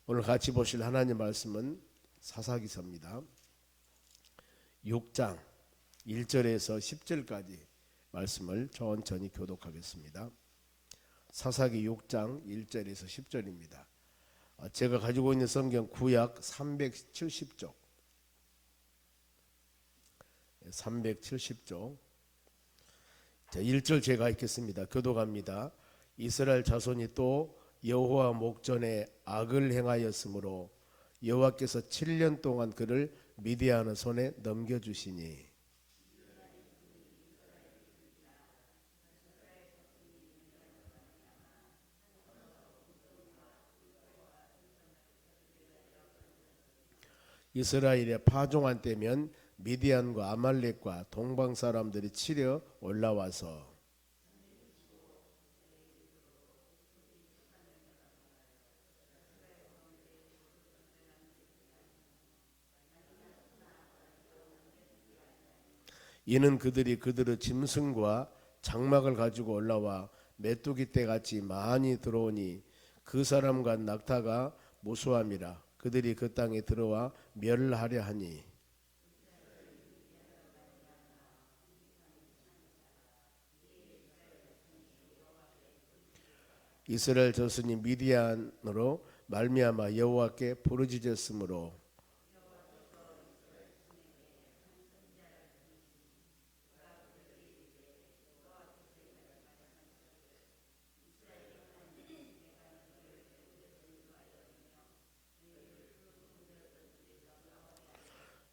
오늘 같이 보실 하나님 말씀은 사사기서입니다. 6장 1절에서 10절까지 말씀을 천천히 교독하겠습니다. 사사기 6장 1절에서 10절입니다. 제가 가지고 있는 성경 구약 370쪽 370쪽 1절 제가 읽겠습니다. 교독합니다. 이스라엘 자손이 또 여호와 목전에 악을 행하였으므로 여호와께서 7년 동안 그를 미디안의 손에 넘겨주시니 이스라엘의 파종한 때면 미디안과 아말렉과 동방 사람들이 치려 올라와서 이는 그들이 그들의 짐승과 장막을 가지고 올라와 메뚜기 떼같이 많이 들어오니 그 사람과 낙타가 무수함이라. 그들이 그 땅에 들어와 멸하려 하니 이스라엘 자손이 미디안으로 말미암아 여호와께 부르짖었으므로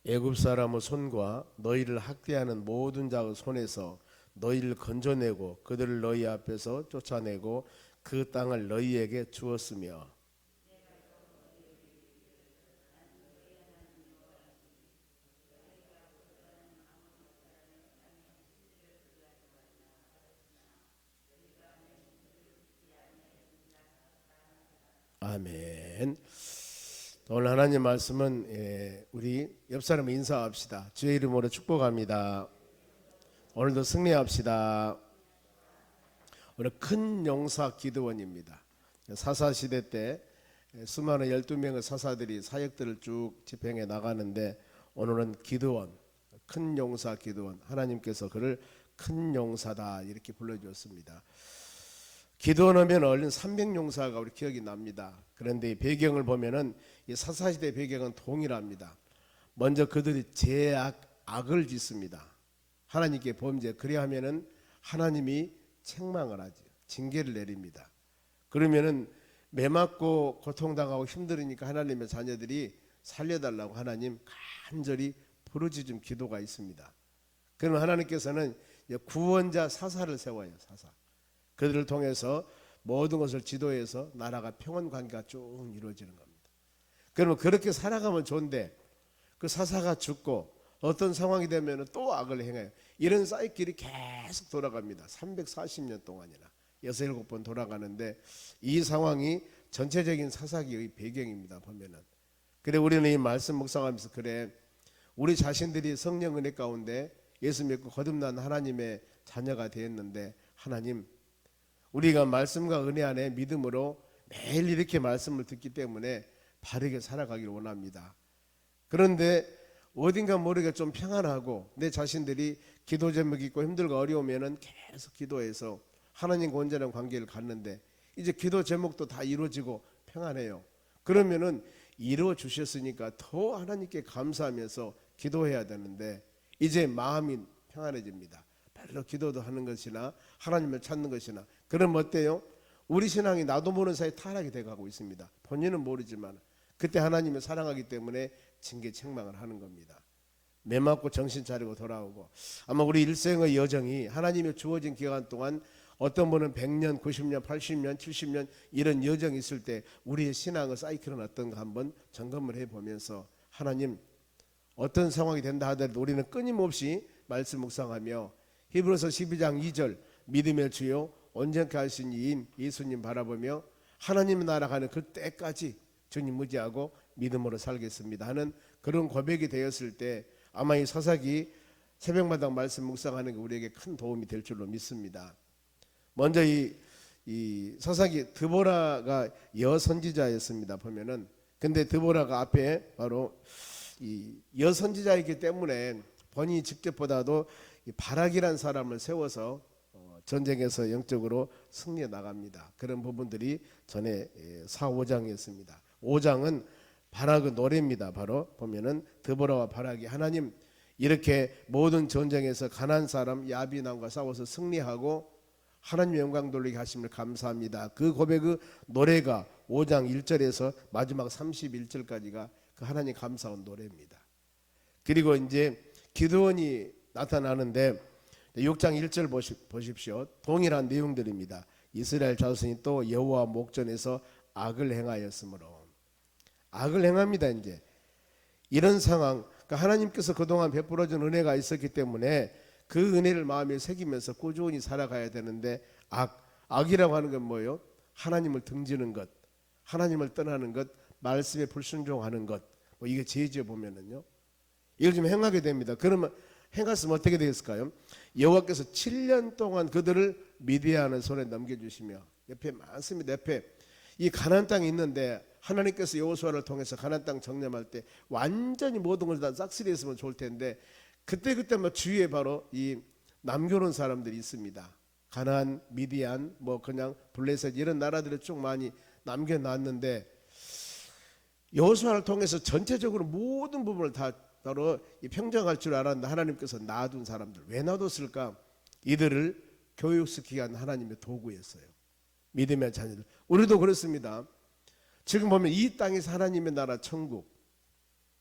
애굽 사람의 손과 너희를 학대하는 모든 자의 손에서 너희를 건져내고 그들을 너희 앞에서 쫓아내고 그 땅을 너희에게 주었으며 아멘. 오늘 하나님 말씀은 우리 옆 사람 인사합시다. 주의 이름으로 축복합니다. 오늘도 승리합시다. 오늘 큰 용사 기드원입니다. 사사시대 때 수많은 12명의 사사들이 사역들을 쭉 집행해 나가는데 오늘은 기드원, 큰 용사 기드원, 하나님께서 그를 큰 용사다 이렇게 불러주었습니다. 기드원 하면 얼른 300용사가 우리 기억이 납니다. 그런데 이 배경을 보면은 이 사사시대 배경은 동일합니다. 먼저 그들이 악을 짓습니다. 하나님께 범죄. 그래야 하면은 하나님이 책망을 하죠. 징계를 내립니다. 그러면은 매맞고 고통당하고 힘들으니까 하나님의 자녀들이 살려달라고 하나님 간절히 부르짖음 기도가 있습니다. 그러면 하나님께서는 구원자 사사를 세워요. 사사. 그들을 통해서 모든 것을 지도해서 나라가 평온 관계가 쭉 이루어지는 겁니다. 그러면 그렇게 살아가면 좋은데 그 사사가 죽고 어떤 상황이 되면 또 악을 행해요. 이런 사이클이 계속 돌아갑니다. 340년 동안이나 6, 7번 돌아가는데 이 상황이 전체적인 사사기의 배경입니다. 보면은. 그래 우리는 이 말씀 묵상하면서 그래 우리 자신들이 성령 은혜 가운데 예수 믿고 거듭난 하나님의 자녀가 되었는데 하나님 우리가 말씀과 은혜 안에 믿음으로 매일 이렇게 말씀을 듣기 때문에 바르게 살아가기를 원합니다. 그런데 어딘가 모르게 좀 평안하고 내 자신들이 기도 제목이 있고 힘들고 어려우면은 계속 기도해서 하나님과 온전한 관계를 갖는데 이제 기도 제목도 다 이루어지고 평안해요. 그러면은 이루어 주셨으니까 더 하나님께 감사하면서 기도해야 되는데 이제 마음이 평안해집니다. 별로 기도도 하는 것이나 하나님을 찾는 것이나 그럼 어때요? 우리 신앙이 나도 모르는 사이에 타락이 돼가고 있습니다. 본인은 모르지만 그때 하나님을 사랑하기 때문에 징계 책망을 하는 겁니다. 매맞고 정신 차리고 돌아오고 아마 우리 일생의 여정이 하나님의 주어진 기간 동안 어떤 분은 100년, 90년, 80년, 70년 이런 여정이 있을 때 우리의 신앙의 사이클은 어떤가 한번 점검을 해보면서 하나님 어떤 상황이 된다 하더라도 우리는 끊임없이 말씀 묵상하며 히브리서 12장 2절 믿음의 주요 온전케 하신 이인 예수님 바라보며 하나님의 나라 가는 그 때까지 주님 의지하고 믿음으로 살겠습니다 하는 그런 고백이 되었을 때 아마 이 사사기 새벽마당 말씀 묵상하는 게 우리에게 큰 도움이 될 줄로 믿습니다. 먼저 이 사사기 드보라가 여선지자였습니다. 보면은 근데 드보라가 앞에 바로 이 여선지자이기 때문에 본인이 직접보다도 이 바락이란 사람을 세워서 전쟁에서 영적으로 승리해 나갑니다. 그런 부분들이 전에 4, 5장이었습니다. 5장은 바락의 노래입니다. 바로 보면은 드보라와 바락이 하나님 이렇게 모든 전쟁에서 가난한 사람 야빈왕과 싸워서 승리하고 하나님 영광 돌리게 하심을 감사합니다. 그 고백의 노래가 5장 1절에서 마지막 31절까지가 그 하나님 감사한 노래입니다. 그리고 이제 기드온이 나타나는데 6장 1절 보십시오. 동일한 내용들입니다. 이스라엘 자손이 또 여호와 목전에서 악을 행하였으므로 악을 행합니다. 이제 이런 상황, 그러니까 하나님께서 그동안 베풀어준 은혜가 있었기 때문에 그 은혜를 마음에 새기면서 꾸준히 살아가야 되는데 악이라고 하는 건 뭐예요? 하나님을 등지는 것, 하나님을 떠나는 것, 말씀에 불순종하는 것, 뭐 이게 죄지어 보면은요. 이걸 좀 행하게 됩니다. 그러면 행했으면 어떻게 되겠을까요? 여호와께서 7년 동안 그들을 미디안의 손에 넘겨주시며 옆에 많습니다. 옆에 이 가나안 땅이 있는데 하나님께서 여호수아를 통해서 가나안 땅 정탐할 때 완전히 모든 걸 다 싹쓸이했으면 좋을 텐데 그때 뭐 주위에 바로 이 남겨놓은 사람들이 있습니다. 가나안, 미디안, 뭐 그냥 블레셋 이런 나라들을 쭉 많이 남겨놨는데 여호수아를 통해서 전체적으로 모든 부분을 다 바로 평정할 줄 알았는데 하나님께서 놔둔 사람들 왜 놔뒀을까? 이들을 교육시키기 위한 하나님의 도구였어요. 믿음의 자녀들. 우리도 그렇습니다. 지금 보면 이 땅에서 하나님의 나라 천국,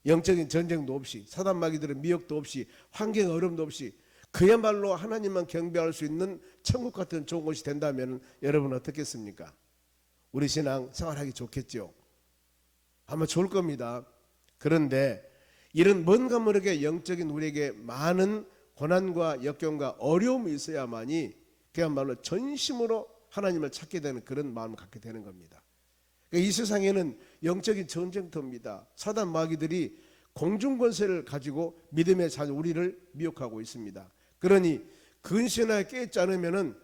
영적인 전쟁도 없이 사단 마귀들의 미혹도 없이 환경 어려움도 없이 그야말로 하나님만 경배할 수 있는 천국 같은 좋은 곳이 된다면 여러분 어떻겠습니까? 우리 신앙 생활하기 좋겠죠. 아마 좋을 겁니다. 그런데 이런 뭔가 모르게 영적인 우리에게 많은 고난과 역경과 어려움이 있어야만이 그야말로 전심으로 하나님을 찾게 되는 그런 마음을 갖게 되는 겁니다. 이 세상에는 영적인 전쟁터입니다. 사단 마귀들이 공중권세를 가지고 믿음의 자녀 우리를 미혹하고 있습니다. 그러니 근신하에 깨지 않으면은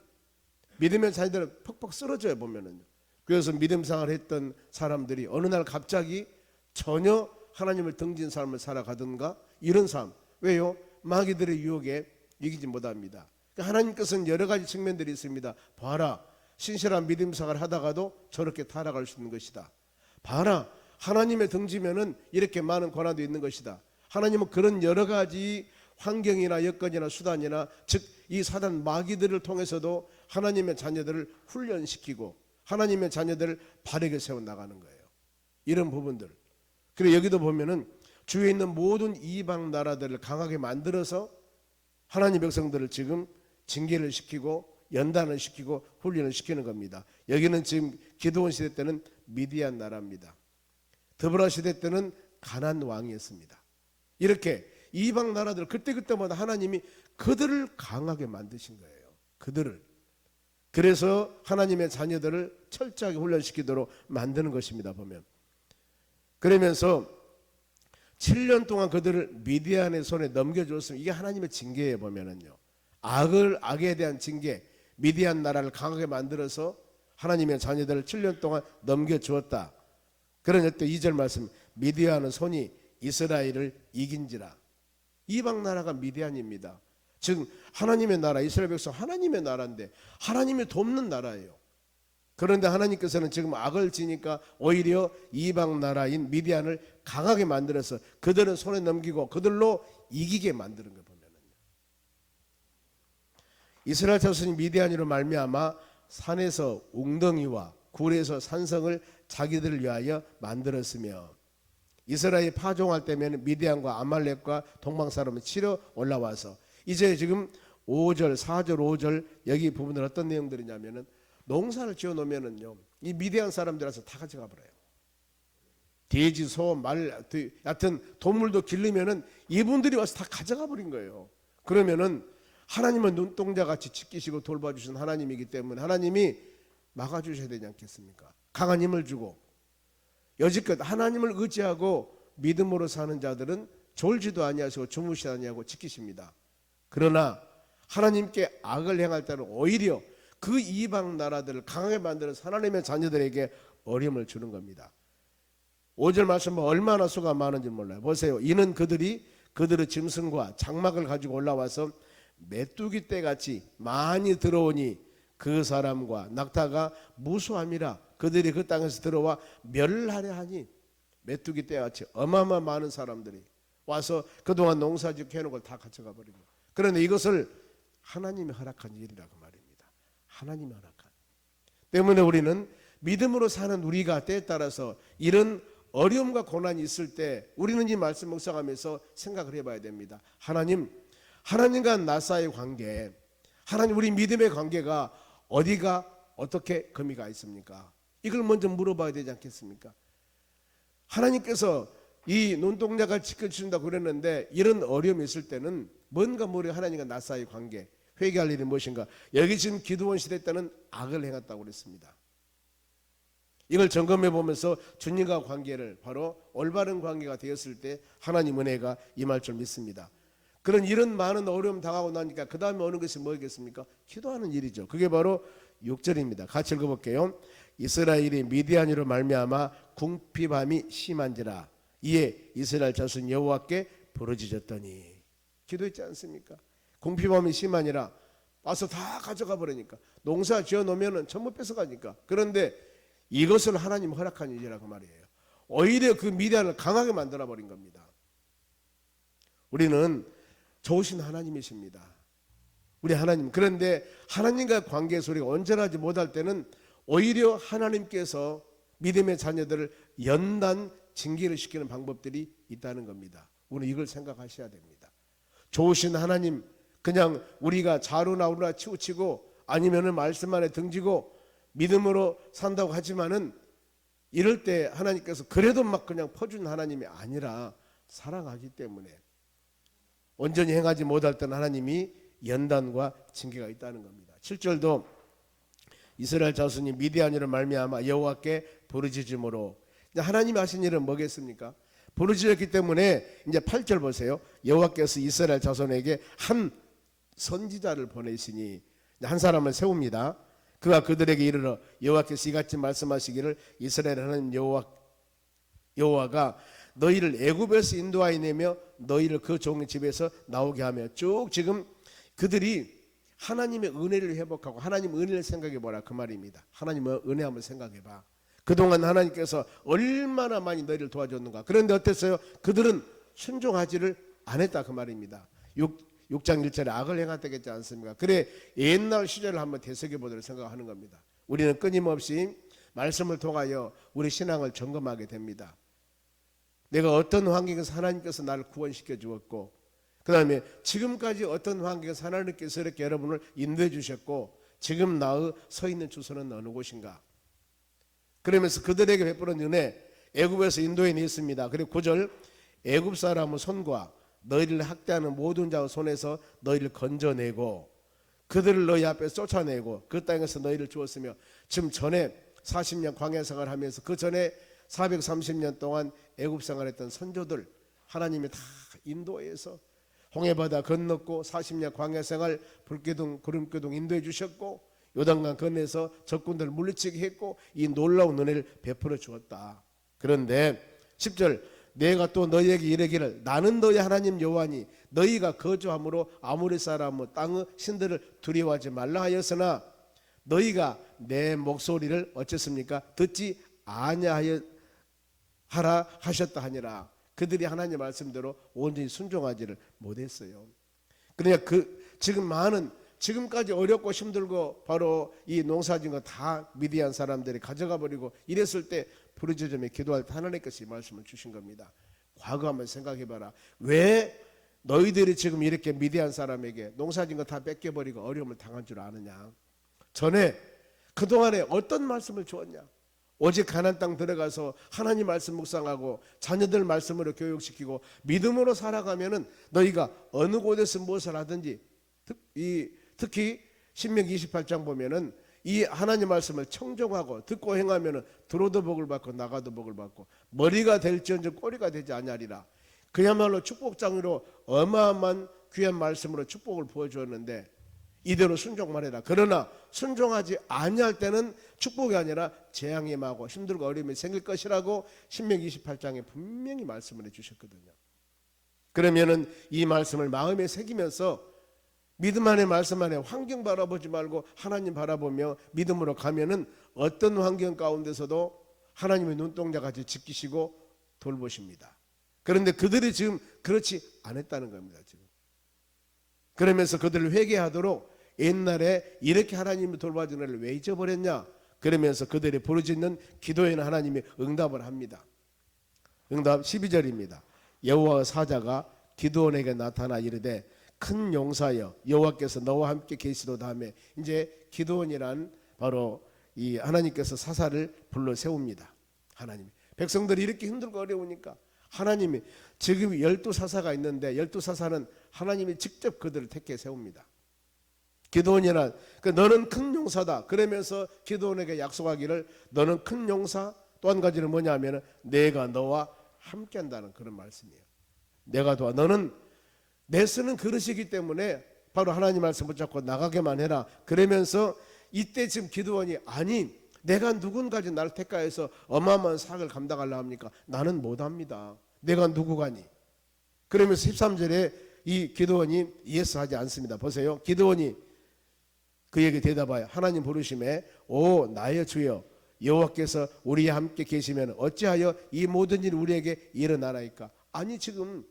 믿음의 자녀들은 퍽퍽 쓰러져요 보면은. 그래서 믿음 생활을 했던 사람들이 어느 날 갑자기 전혀 하나님을 등진 삶을 살아가든가 이런 삶. 왜요? 마귀들의 유혹에 이기지 못합니다. 하나님께서는 여러 가지 측면들이 있습니다. 봐라, 신실한 믿음 생활을 하다가도 저렇게 타락할 수 있는 것이다. 봐라, 하나님의 등지면은 이렇게 많은 고난도 있는 것이다. 하나님은 그런 여러 가지 환경이나 여건이나 수단이나 즉 이 사단 마귀들을 통해서도 하나님의 자녀들을 훈련시키고 하나님의 자녀들을 바르게 세워 나가는 거예요. 이런 부분들. 그리고 여기도 보면은 주위에 있는 모든 이방 나라들을 강하게 만들어서 하나님 백성들을 지금 징계를 시키고 연단을 시키고 훈련을 시키는 겁니다. 여기는 지금 기드온 시대 때는 미디안 나라입니다. 드보라 시대 때는 가나안 왕이었습니다. 이렇게 이방 나라들 그때마다 하나님이 그들을 강하게 만드신 거예요. 그들을. 그래서 하나님의 자녀들을 철저하게 훈련시키도록 만드는 것입니다. 보면. 그러면서 7년 동안 그들을 미디안의 손에 넘겨줬으면 이게 하나님의 징계에 보면은요. 악에 대한 징계, 미디안 나라를 강하게 만들어서 하나님의 자녀들을 7년 동안 넘겨주었다. 그러니 또 2절 말씀, 미디안의 손이 이스라엘을 이긴지라. 이방 나라가 미디안입니다. 즉 하나님의 나라, 이스라엘 백성 하나님의 나라인데 하나님이 돕는 나라예요. 그런데 하나님께서는 지금 악을 지니까 오히려 이방 나라인 미디안을 강하게 만들어서 그들은 손에 넘기고 그들로 이기게 만드는 거 보면은 이스라엘 자손이 미디안으로 말미암아 산에서 웅덩이와 굴에서 산성을 자기들을 위하여 만들었으며 이스라엘이 파종할 때면 미디안과 아말렉과 동방 사람을 치러 올라와서 이제 지금 5절, 4절, 5절 여기 부분은 어떤 내용들이냐면은 농사를 지어 놓으면은요 이 미디안 사람들에서 다 가져가 버려요. 돼지, 소, 말, 하여튼 동물도 기르면은 이분들이 와서 다 가져가 버린 거예요. 그러면은 하나님은 눈동자같이 지키시고 돌봐주신 하나님이기 때문에 하나님이 막아주셔야 되지 않겠습니까? 강한 힘을 주고 여지껏 하나님을 의지하고 믿음으로 사는 자들은 졸지도 아니하시고 주무시지 아니하고 지키십니다. 그러나 하나님께 악을 행할 때는 오히려 그 이방 나라들을 강하게 만드는 하나님의 자녀들에게 어려움을 주는 겁니다. 5절 말씀은 얼마나 수가 많은지 몰라요. 보세요. 이는 그들의 짐승과 장막을 가지고 올라와서 메뚜기 떼같이 많이 들어오니 그 사람과 낙타가 무수함이라. 그들이 그 땅에서 들어와 멸하려 하니, 메뚜기 떼같이 어마어마 많은 사람들이 와서 그동안 농사짓고 해놓은 걸 다 가져가 버리고. 그런데 이것을 하나님이 허락한 일이라고 말입니다. 하나님이 허락한. 때문에 우리는 믿음으로 사는 우리가 때에 따라서 이런 어려움과 고난이 있을 때 우리는 이 말씀 묵상하면서 생각을 해봐야 됩니다. 하나님과 나 사이의 관계, 하나님 우리 믿음의 관계가 어디가 어떻게 금이가 있습니까? 이걸 먼저 물어봐야 되지 않겠습니까? 하나님께서 이 눈동자가 지켜주신다고 그랬는데 이런 어려움이 있을 때는 뭔가 모르게 하나님과 나 사이의 관계, 회개할 일이 무엇인가? 여기 지금 기드온 시대 때는 악을 행했다고 그랬습니다. 이걸 점검해 보면서 주님과 관계를 바로 올바른 관계가 되었을 때 하나님 은혜가 임할 줄 믿습니다. 그런 이런 많은 어려움 당하고 나니까 그 다음에 오는 것이 뭐겠습니까? 기도하는 일이죠. 그게 바로 6절입니다. 같이 읽어볼게요. 이스라엘이 미디안으로 말미암아 궁핍함이 심한지라 이에 이스라엘 자손 여호와께 부르짖었더니. 기도했지 않습니까? 궁핍함이 심하니라. 와서 다 가져가 버리니까, 농사 지어 놓으면 전부 뺏어가니까. 그런데 이것을 하나님 허락한 일이라고 말이에요. 오히려 그 미디안을 강하게 만들어 버린 겁니다. 우리는 좋으신 하나님이십니다. 우리 하나님. 그런데 하나님과 관계 소리가 온전하지 못할 때는 오히려 하나님께서 믿음의 자녀들을 연단 징계를 시키는 방법들이 있다는 겁니다. 우리는 이걸 생각하셔야 됩니다. 좋으신 하나님, 그냥 우리가 자루나 우루나 치우치고 아니면은 말씀 안에 등지고 믿음으로 산다고 하지만은 이럴 때 하나님께서 그래도 막 그냥 퍼준 하나님이 아니라 사랑하기 때문에 온전히 행하지 못할 때는 하나님이 연단과 징계가 있다는 겁니다. 7절도 이스라엘 자손이 미디안으로 말미암아 여호와께 부르짖음으로. 하나님이 하신 일은 뭐겠습니까? 부르짖었기 때문에 이제 8절 보세요. 여호와께서 이스라엘 자손에게 한 선지자를 보내시니, 한 사람을 세웁니다. 그가 그들에게 이르러 여호와께서 이같이 말씀하시기를 이스라엘 하나님 여호와가 너희를 애굽에서 인도하여 내며 너희를 그 종의 집에서 나오게 하며. 쭉 지금 그들이 하나님의 은혜를 회복하고 하나님 은혜를 생각해 보라 그 말입니다. 하나님의 은혜 한번 생각해 봐. 그동안 하나님께서 얼마나 많이 너희를 도와줬는가. 그런데 어땠어요? 그들은 순종하지를 않았다 그 말입니다. 6장 1절에 악을 행하다겠지 않습니까? 그래 옛날 시절을 한번 되새겨 보도록 생각하는 겁니다. 우리는 끊임없이 말씀을 통하여 우리 신앙을 점검하게 됩니다. 내가 어떤 환경에서 하나님께서 나를 구원시켜 주었고, 그 다음에 지금까지 어떤 환경에서 하나님께서 이렇게 여러분을 인도해 주셨고, 지금 나의 서 있는 주소는 어느 곳인가. 그러면서 그들에게 베푸는 은혜, 애굽에서 인도해 냈습니다. 그리고 9절, 애굽 사람의 손과 너희를 학대하는 모든 자의 손에서 너희를 건져내고 그들을 너희 앞에서 쫓아내고 그 땅에서 너희를 주었으며. 지금 전에 40년 광야 생활을 하면서 그 전에 430년 동안 애굽 생활했던 선조들 하나님이 다 인도해서 홍해바다 건넜고 40년 광야 생활 불기둥 구름기둥 인도해 주셨고 요단강 건너서 적군들을 물리치게 했고 이 놀라운 은혜를 베풀어 주었다. 그런데 10절, 내가 또 너희에게 이르기를 나는 너희 하나님 여호와니 너희가 거주함으로 아모리 사람의 땅의 신들을 두려워하지 말라 하였으나 너희가 내 목소리를 어쨌습니까? 듣지 아니하여 하라 하셨다 하니라. 그들이 하나님 말씀대로 온전히 순종하지를 못했어요. 그러니까 지금까지 어렵고 힘들고 바로 이 농사진 거 다 미디안 사람들이 가져가 버리고 이랬을 때 부르짖으며 기도할 때 하나님께서 이 말씀을 주신 겁니다. 과거 한번 생각해봐라. 왜 너희들이 지금 이렇게 미디안 사람에게 농사진 거 다 뺏겨버리고 어려움을 당한 줄 아느냐. 전에 그동안에 어떤 말씀을 주었냐. 오직 가나안 땅 들어가서 하나님 말씀 묵상하고 자녀들 말씀으로 교육시키고 믿음으로 살아가면은 너희가 어느 곳에서 무엇을 하든지, 특히 신명기 28장 보면은 이 하나님 말씀을 청종하고 듣고 행하면은 들어도 복을 받고 나가도 복을 받고 머리가 될지언정 꼬리가 되지 아니하리라. 그야말로 축복장으로 어마어마한 귀한 말씀으로 축복을 부어주었는데 이대로 순종만 해라. 그러나 순종하지 아니할 때는 축복이 아니라 재앙이 임하고 힘들고 어려움이 생길 것이라고 신명기 28장에 분명히 말씀을 해주셨거든요. 그러면은 이 말씀을 마음에 새기면서 믿음 안에 말씀 안에 환경 바라보지 말고 하나님 바라보며 믿음으로 가면은 어떤 환경 가운데서도 하나님의 눈동자같이 지키시고 돌보십니다. 그런데 그들이 지금 그렇지 않았다는 겁니다. 지금 그러면서 그들을 회개하도록 옛날에 이렇게 하나님이 돌봐준 애를 왜 잊어버렸냐, 그러면서 그들이 부르짖는 기도에는 하나님이 응답을 합니다. 응답 12절입니다. 여호와의 사자가 기드온에게 나타나 이르되 큰 용사여 여호와께서 너와 함께 계시도다 하며, 이제 기드온이란 바로 이 하나님께서 사사를 불러 세웁니다. 하나님이 백성들이 이렇게 힘들고 어려우니까 하나님이 지금 12사사가 있는데 12사사는 하나님이 직접 그들을 택해 세웁니다. 기드온이란 너는 큰 용사다 그러면서 기드온에게 약속하기를 너는 큰 용사, 또 한 가지는 뭐냐 하면 내가 너와 함께 한다는 그런 말씀이에요. 내가 도와, 너는 내 쓰는 그릇이기 때문에 바로 하나님 말씀 붙잡고 나가게만 해라. 그러면서 이때 지금 기드온이 아니 내가 누군가지 나를 택하여서 어마어마한 사역을 감당하려 합니까? 나는 못합니다. 내가 누구가니? 그러면서 13절에 이 기드온이 예스하지 않습니다. 보세요. 기드온이 그에게 대답하여 하나님 부르심에 오 나의 주여 여호와께서 우리와 함께 계시면 어찌하여 이 모든 일이 우리에게 일어나나이까? 아니 지금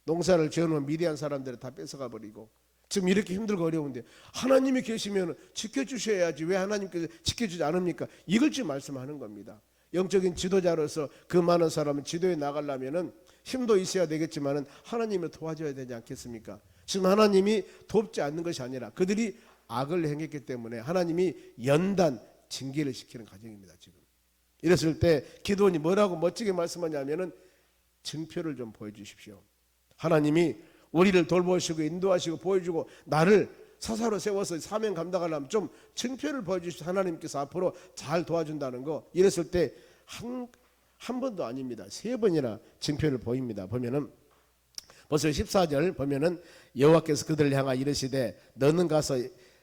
농사를 지어놓은 미디안 사람들을 다 뺏어가 버리고 지금 이렇게 힘들고 어려운데 하나님이 계시면 지켜주셔야지 왜 하나님께서 지켜주지 않습니까? 이걸 지금 말씀하는 겁니다. 영적인 지도자로서 그 많은 사람은 지도에 나가려면 힘도 있어야 되겠지만 하나님을 도와줘야 되지 않겠습니까? 지금 하나님이 돕지 않는 것이 아니라 그들이 악을 행했기 때문에 하나님이 연단 징계를 시키는 과정입니다. 지금 이랬을 때 기드온이 뭐라고 멋지게 말씀하냐면은 증표를 좀 보여주십시오. 하나님이 우리를 돌보시고 인도하시고 보여주고 나를 사사로 세워서 사명 감당하려면 좀 증표를 보여주시고 하나님께서 앞으로 잘 도와준다는 거. 이랬을 때 한 번도 아닙니다. 3번이나 증표를 보입니다. 보면은 벌써 14절 보면은 여호와께서 그들을 향하여 이르시되 너는 가서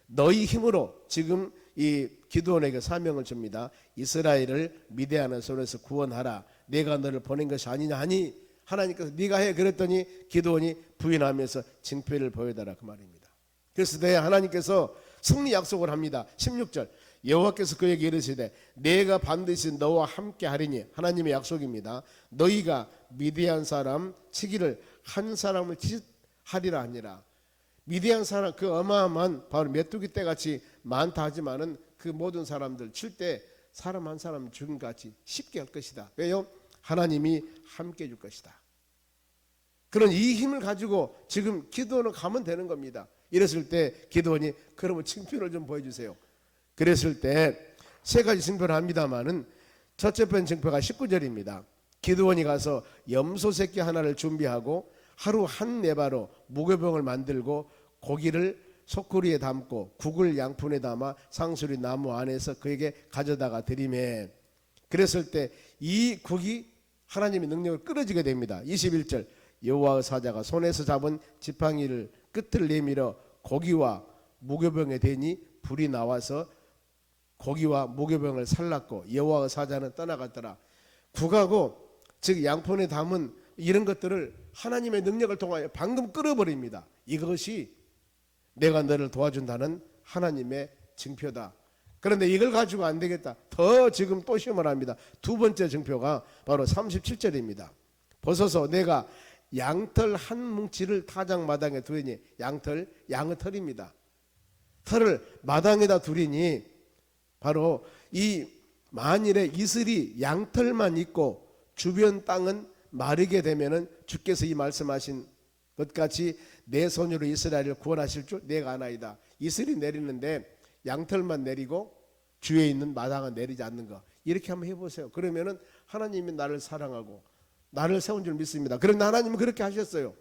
너희 힘으로, 지금 이 기드온에게 사명을 줍니다. 이스라엘을 미디안의 손에서 구원하라. 내가 너를 보낸 것이 아니냐 하니 하나님께서 네가 해 그랬더니 기드온이 부인하면서 징표를 보여달라 그 말입니다. 그래서 하나님께서 승리 약속을 합니다. 16절 여호와께서 그에게 이르시되 내가 반드시 너와 함께 하리니, 하나님의 약속입니다. 너희가 미디안 사람 치기를 한 사람을 하리라 하니라. 미디안 사람 그 어마어마한 바로 메뚜기 떼같이 많다 하지만은 그 모든 사람들 칠 때 사람 한 사람 죽은 같이 쉽게 할 것이다. 왜요? 하나님이 함께 해줄 것이다. 그런 이 힘을 가지고 지금 기드온은 가면 되는 겁니다. 이랬을 때 기드온이 그러면 징표를 좀 보여주세요. 그랬을 때 3가지 징표를 합니다마는 첫째 번 징표가 19절입니다. 기드온이 가서 염소 새끼 하나를 준비하고 하루 한 네바로 무교병을 만들고 고기를 소쿠리에 담고 국을 양푼에 담아 상수리 나무 안에서 그에게 가져다가 드리매, 그랬을 때 이 국이 하나님의 능력을 끌어지게 됩니다. 21절 여호와의 사자가 손에서 잡은 지팡이를 끝을 내밀어 고기와 무교병에 대니 불이 나와서 고기와 무교병을 살랐고 여호와의 사자는 떠나갔더라. 국하고 즉 양푼에 담은 이런 것들을 하나님의 능력을 통하여 방금 끌어버립니다. 이것이 내가 너를 도와준다는 하나님의 징표다. 그런데 이걸 가지고 안 되겠다. 더 지금 또 시험을 합니다. 2번째 징표가 바로 37절입니다. 벗어서 내가 양털 한 뭉치를 타작마당에 두리니, 양털, 양의 털입니다. 털을 마당에다 두리니 바로 이 만일에 이슬이 양털만 있고 주변 땅은 마르게 되면은 주께서 이 말씀하신 것 같이 내 손으로 이스라엘을 구원하실 줄 내가 아나이다. 이슬이 내리는데 양털만 내리고 주위에 있는 마당은 내리지 않는 거, 이렇게 한번 해보세요. 그러면은 하나님이 나를 사랑하고 나를 세운 줄 믿습니다. 그런데 하나님은 그렇게 하셨어요.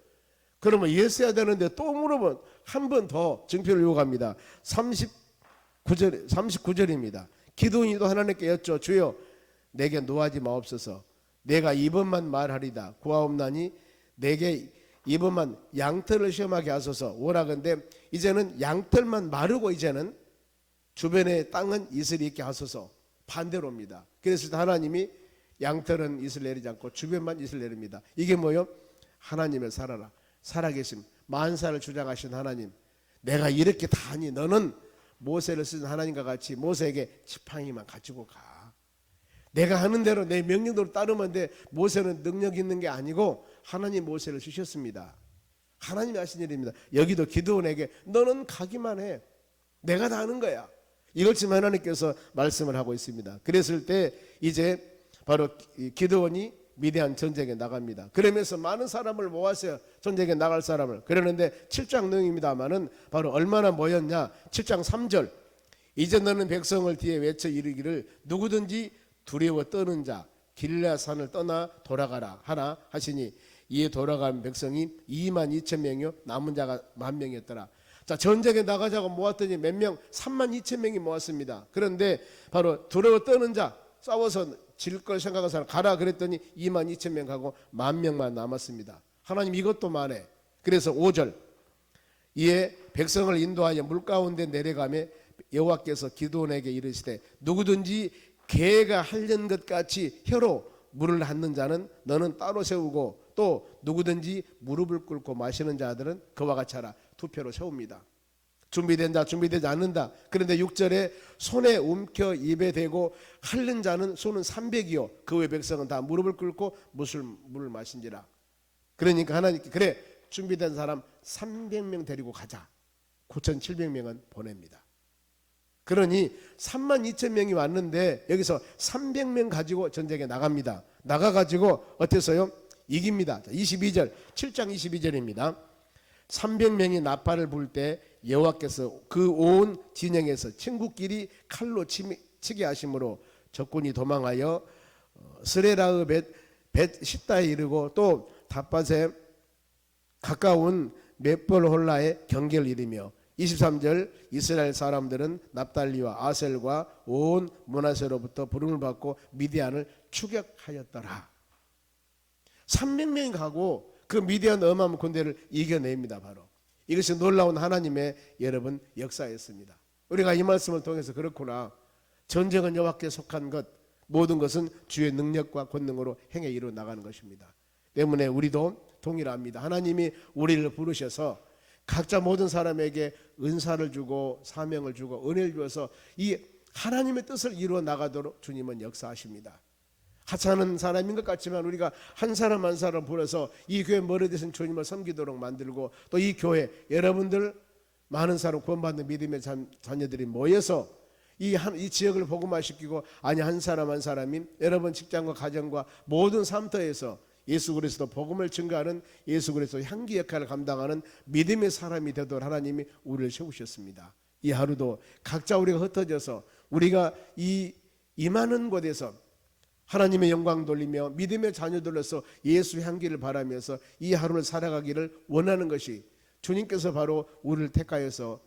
그러면 예수해야 되는데 또 물어보면 한 번 더 증표를 요구합니다. 39절입니다. 기드온이도 하나님께 여쭈어 주여 내게 노하지 마옵소서. 내가 이번만 말하리다. 구하옵나니 내게 이번만 양털을 시험하게 하소서. 원하건대 이제는 양털만 마르고 이제는 주변의 땅은 이슬이 있게 하소서. 반대로입니다. 그래서 하나님이 양털은 이슬 내리지 않고 주변만 이슬 내립니다. 이게 뭐요? 하나님을 살아라. 살아계심, 만사를 주장하신 하나님, 내가 이렇게 다 하니 너는 모세를 쓴 하나님과 같이 모세에게 지팡이만 가지고 가. 내가 하는 대로 내 명령대로 따르면 돼. 모세는 능력 있는 게 아니고 하나님 모세를 주셨습니다. 하나님이 하신 일입니다. 여기도 기드온에게 너는 가기만 해. 내가 다 하는 거야. 이걸 지금 하나님께서 말씀을 하고 있습니다. 그랬을 때 이제 바로 기드온이 미디안 전쟁에 나갑니다. 그러면서 많은 사람을 모았어요. 전쟁에 나갈 사람을. 그러는데 7장 내용입니다마는 바로 얼마나 모였냐. 7장 3절. 이제 너는 백성을 뒤에 외쳐 이르기를 누구든지 두려워 떠는 자 길라 산을 떠나 돌아가라 하나 하시니 이에 돌아간 백성이 2만 2천 명이요 남은 자가 10,000명이었더라. 자, 전쟁에 나가자고 모았더니 몇 명? 3만 2천 명이 모았습니다. 그런데 바로 두려워 떠는 자, 싸워서 질 걸 생각한 사람 가라 그랬더니 2만 2천 명 가고 10,000명만 남았습니다. 하나님 이것도 많네. 그래서 5절. 이에 백성을 인도하여 물 가운데 내려가며 여호와께서 기드온에게 이르시되 누구든지 개가 핥는 것 같이 혀로 물을 핥는 자는 너는 따로 세우고 또 누구든지 무릎을 꿇고 마시는 자들은 그와 같이 하라. 투표로 세웁니다. 준비된 자 준비되지 않는다. 그런데 6절에 손에 움켜 입에 대고 핥는 자는 손은 300이요 그 외 백성은 다 무릎을 꿇고 물을 마신지라. 그러니까 하나님께 그래 준비된 사람 300명 데리고 가자. 9,700명은 보냅니다. 그러니 3만 2천 명이 왔는데 여기서 300명 가지고 전쟁에 나갑니다. 나가가지고 어땠어요? 이깁니다. 22절 7장 22절입니다. 300명이 나팔을 불 때 여호와께서 그 온 진영에서 친구끼리 칼로 치게 하심으로 적군이 도망하여 스레라의 벳 시다에 이르고 또 답밭에 가까운 벳볼홀라에 경계를 이르며 23절 이스라엘 사람들은 납달리와 아셀과 온 므낫세로부터 부름을 받고 미디안을 추격하였더라. 300명이 가고 그 미디안 어마어마한 군대를 이겨냅니다. 바로 이것이 놀라운 하나님의 여러분 역사였습니다. 우리가 이 말씀을 통해서 그렇구나. 전쟁은 여호와께 속한 것, 모든 것은 주의 능력과 권능으로 행해 이루어 나가는 것입니다. 때문에 우리도 동일합니다. 하나님이 우리를 부르셔서 각자 모든 사람에게 은사를 주고 사명을 주고 은혜를 주어서 이 하나님의 뜻을 이루어 나가도록 주님은 역사하십니다. 하찮은 사람인 것 같지만 우리가 한 사람 한 사람 불러서 이 교회 머리 대신 주님을 섬기도록 만들고 또 이 교회 여러분들 많은 사람 구원받는 믿음의 자녀들이 모여서 이 지역을 복음화시키고 아니 한 사람 한 사람이 여러분 직장과 가정과 모든 삶터에서 예수 그리스도 복음을 증거하는 예수 그리스도 향기 역할을 감당하는 믿음의 사람이 되도록 하나님이 우리를 세우셨습니다. 이 하루도 각자 우리가 흩어져서 우리가 이 임하는 곳에서 하나님의 영광 돌리며 믿음의 자녀들로서 예수 향기를 바라면서 이 하루를 살아가기를 원하는 것이 주님께서 바로 우리를 택하여서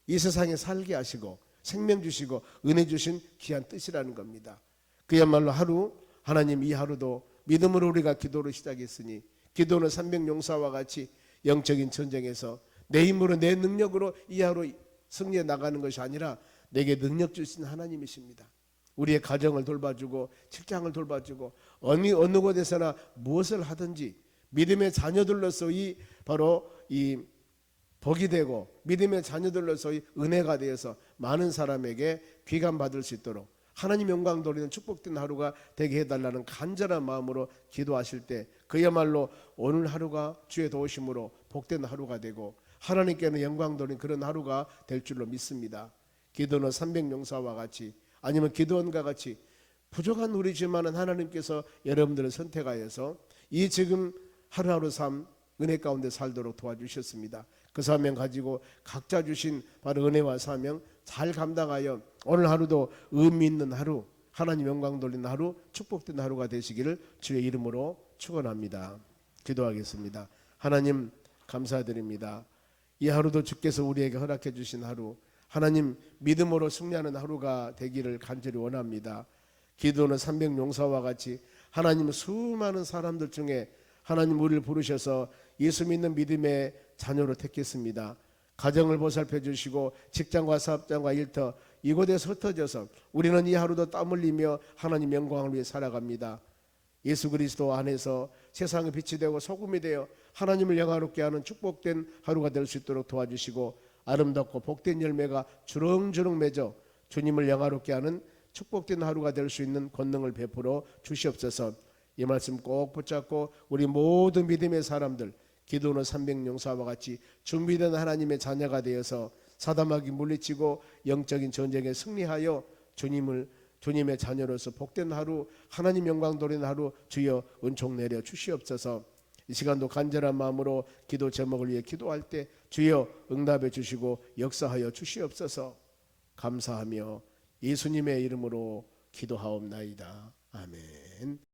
이 세상에 살게 하시고 생명 주시고 은혜 주신 귀한 뜻이라는 겁니다. 그야말로 하루 하나님 이 하루도 믿음으로 우리가 기도를 시작했으니 기도는 300용사와 같이 영적인 전쟁에서 내 힘으로 내 능력으로 이 하루 승리해 나가는 것이 아니라 내게 능력 주신 하나님이십니다. 우리의 가정을 돌봐주고 직장을 돌봐주고 어느 곳에서나 무엇을 하든지 믿음의 자녀들로서 이 바로 이 복이 되고 믿음의 자녀들로서 이 은혜가 되어서 많은 사람에게 귀감 받을 수 있도록 하나님 영광 돌리는 축복된 하루가 되게 해달라는 간절한 마음으로 기도하실 때 그야말로 오늘 하루가 주의 도우심으로 복된 하루가 되고 하나님께는 영광 돌리는 그런 하루가 될 줄로 믿습니다. 기도는 300용사와 같이 아니면 기도원과 같이 부족한 우리지만은 하나님께서 여러분들을 선택하여서 이 지금 하루하루 삶 은혜 가운데 살도록 도와주셨습니다. 그 사명 가지고 각자 주신 바로 은혜와 사명 잘 감당하여 오늘 하루도 의미 있는 하루 하나님 영광 돌리는 하루 축복된 하루가 되시기를 주의 이름으로 축원합니다. 기도하겠습니다. 하나님 감사드립니다. 이 하루도 주께서 우리에게 허락해 주신 하루 하나님 믿음으로 승리하는 하루가 되기를 간절히 원합니다. 기도는 300용사와 같이 하나님 수많은 사람들 중에 하나님 우리를 부르셔서 예수 믿는 믿음의 자녀로 택했습니다. 가정을 보살펴 주시고 직장과 사업장과 일터 이곳에서 흩어져서 우리는 이 하루도 땀 흘리며 하나님 영광을 위해 살아갑니다. 예수 그리스도 안에서 세상의 빛이 되고 소금이 되어 하나님을 영화롭게 하는 축복된 하루가 될 수 있도록 도와주시고 아름답고 복된 열매가 주렁주렁 맺어 주님을 영화롭게 하는 축복된 하루가 될 수 있는 권능을 베풀어 주시옵소서. 이 말씀 꼭 붙잡고 우리 모든 믿음의 사람들 기도는 300용사와 같이 준비된 하나님의 자녀가 되어서 사담하기 물리치고 영적인 전쟁에 승리하여 주님의 자녀로서 복된 하루, 하나님 영광 돌리는 하루 주여 은총 내려 주시옵소서. 이 시간도 간절한 마음으로 기도 제목을 위해 기도할 때 주여 응답해 주시고 역사하여 주시옵소서. 감사하며 예수님의 이름으로 기도하옵나이다. 아멘.